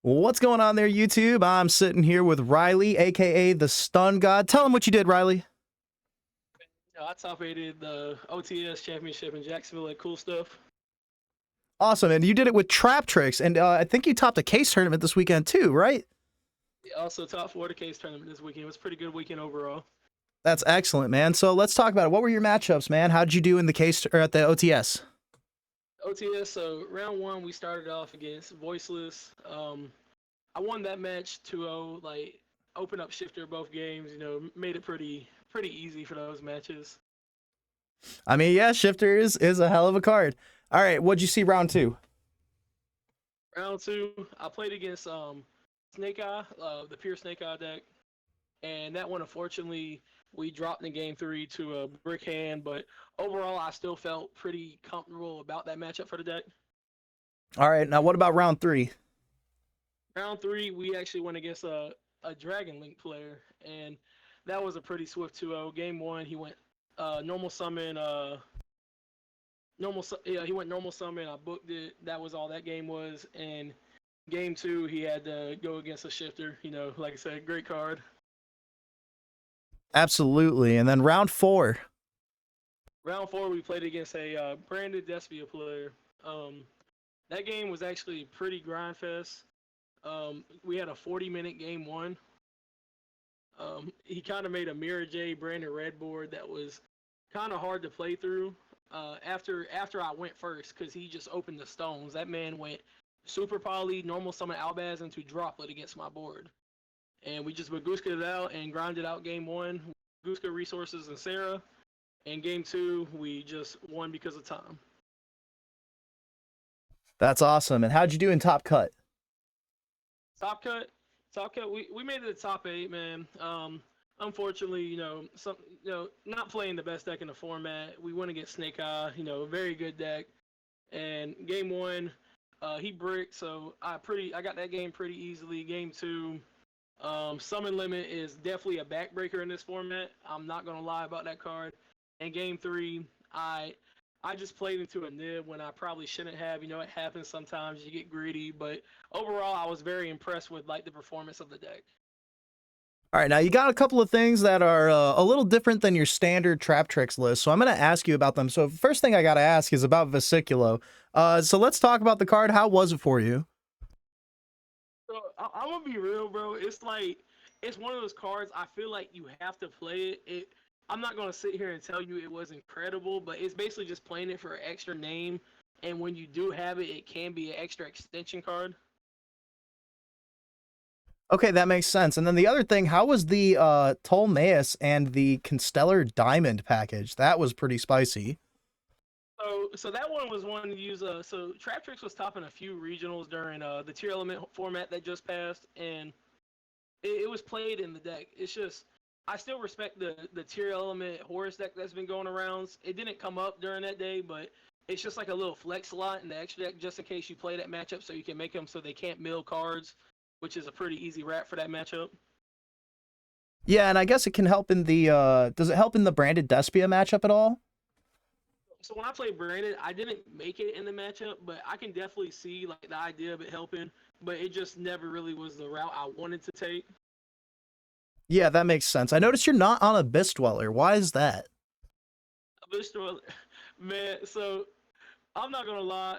What's going on there, YouTube? I'm sitting here with Riley, aka the Stun God. Tell him what you did, Riley. I top aided the OTS championship in Jacksonville at Cool Stuff. Awesome, and you did it with Traptrix, and I think you topped a case tournament this weekend too, right? Also top 4 the case tournament this weekend. It was a pretty good weekend overall. That's excellent, man. So let's talk about it. What were your matchups, man? How did you do in the case or at the OTS? OTS, so round 1 we started off against Voiceless. I won that match 2-0, like open up shifter both games, made it pretty easy for those matches. I mean, yeah, Shifter is a hell of a card. All right, what'd you see round two? Round 2, I played against Snake Eye, the pure Snake Eye deck. And that one, unfortunately, we dropped in game 3 to a brick hand, but overall, I still felt pretty comfortable about that matchup for the deck. All right, now what about round three? Round 3, we actually went against a Dragon Link player, and that was a pretty swift 2-0. Game 1, he went normal summon, he went normal summon. I booked it. That was all that game was. And game 2, he had to go against a shifter. Like I said, great card. Absolutely, and then round four. Round 4, we played against a branded Despia player. That game was actually pretty grind fest. We had a 40-minute game 1. He kind of made a Mirror J branded red board that was kind of hard to play through. After I went first, because he just opened the stones. That man went super poly, normal summon Albaz into droplet against my board. And we just Baguska it out and grinded out game 1. Baguska resources and Sarah. And game 2, we just won because of time. That's awesome. And how'd you do in top cut? Top cut, we made it to top 8, man. Unfortunately, not playing the best deck in the format. We went against Snake Eye, very good deck. And game 1, he bricked, so I got that game pretty easily. Game 2, summon limit is definitely a backbreaker in this format. I'm not gonna lie about that card. And game 3, I just played into a nib when I probably shouldn't have. It happens sometimes. You get greedy, but overall, I was very impressed with the performance of the deck. All right, now you got a couple of things that are a little different than your standard Traptrix list, so I'm going to ask you about them. So first thing I got to ask is about Vesiculo. So let's talk about the card. How was it for you? So I'm gonna be real, bro. It's one of those cards. I feel like you have to play it. I'm not gonna sit here and tell you it was incredible, but it's basically just playing it for an extra name. And when you do have it, it can be an extra extension card. Okay, that makes sense. And then the other thing, how was the Ptolemaeus and the Constellar Diamond package? That was pretty spicy. So that one was one to use. So Traptrix was topping a few regionals during the tier element format that just passed, and it was played in the deck. It's just I still respect the tier element Horus deck that's been going around. It didn't come up during that day, but it's just like a little flex slot in the extra deck just in case you play that matchup, so you can make them so they can't mill cards, which is a pretty easy wrap for that matchup. Yeah, and I guess it can help in the does it help in the branded Despia matchup at all? So when I played Brandon, I didn't make it in the matchup, but I can definitely see the idea of it helping. But it just never really was the route I wanted to take. Yeah, that makes sense. I noticed you're not on Abyss Dweller. Why is that? Abyss Dweller, man. So I'm not gonna lie,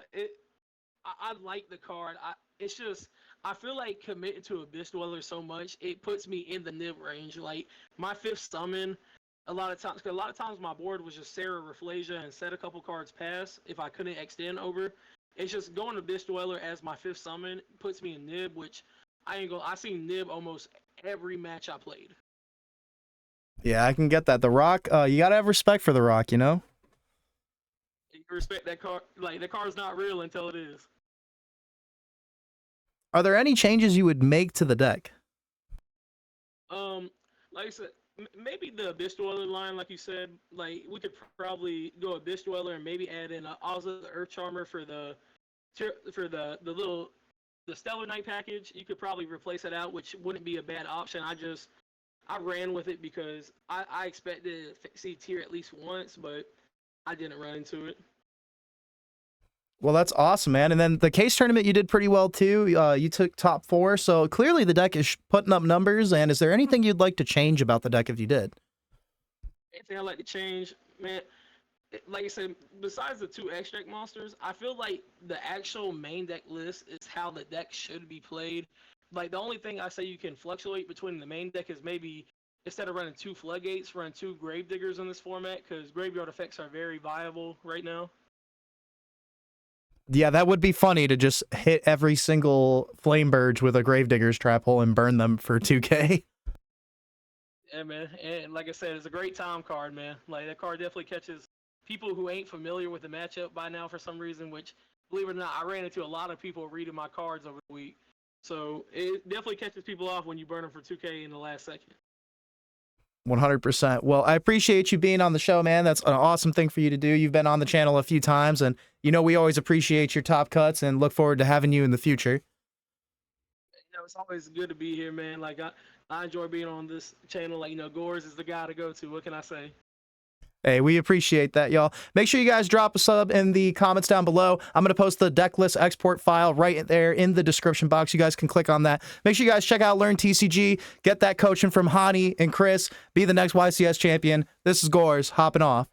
I like the card. It's just I feel like committing to Abyss Dweller so much, it puts me in the nib range. Like my 5th summon, a lot of times my board was just Sarah Rafflesia and set a couple cards pass if I couldn't extend over. It's just going to Abyss Dweller as my 5th summon puts me in nib, which I seen nib almost every match I played. Yeah, I can get that. The Rock, you gotta have respect for the Rock, you know? You respect that card, like the card's not real until it is. Are there any changes you would make to the deck? Like I said, maybe the Abyss Dweller line, like you said, like we could probably go Abyss Dweller and maybe add in Ozza the Earth Charmer for the Stellar Knight package. You could probably replace that out, which wouldn't be a bad option. I ran with it because I expected to see tier at least once, but I didn't run into it. Well, that's awesome, man. And then the case tournament, you did pretty well too. You took top 4, so clearly the deck is putting up numbers. And is there anything you'd like to change about the deck if you did? Anything I like to change, man? Like I said, besides the 2 extract monsters, I feel like the actual main deck list is how the deck should be played. Like the only thing I say you can fluctuate between the main deck is maybe instead of running 2 floodgates, run 2 gravediggers in this format because graveyard effects are very viable right now. Yeah, that would be funny to just hit every single Flameburge with a Gravedigger's Trap Hole and burn them for 2K. Yeah, man. And like I said, it's a great time card, man. Like that card definitely catches people who ain't familiar with the matchup by now for some reason, which, believe it or not, I ran into a lot of people reading my cards over the week. So it definitely catches people off when you burn them for 2K in the last second. 100%. Well, I appreciate you being on the show, man. That's an awesome thing for you to do. You've been on the channel a few times, and we always appreciate your top cuts and look forward to having you in the future. It's always good to be here, man. Like I enjoy being on this channel. Like Gores is the guy to go to. What can I say? Hey, we appreciate that, y'all. Make sure you guys drop a sub in the comments down below. I'm going to post the deck list export file right there in the description box. You guys can click on that. Make sure you guys check out Learn TCG. Get that coaching from Hani and Chris. Be the next YCS champion. This is Gores, hopping off.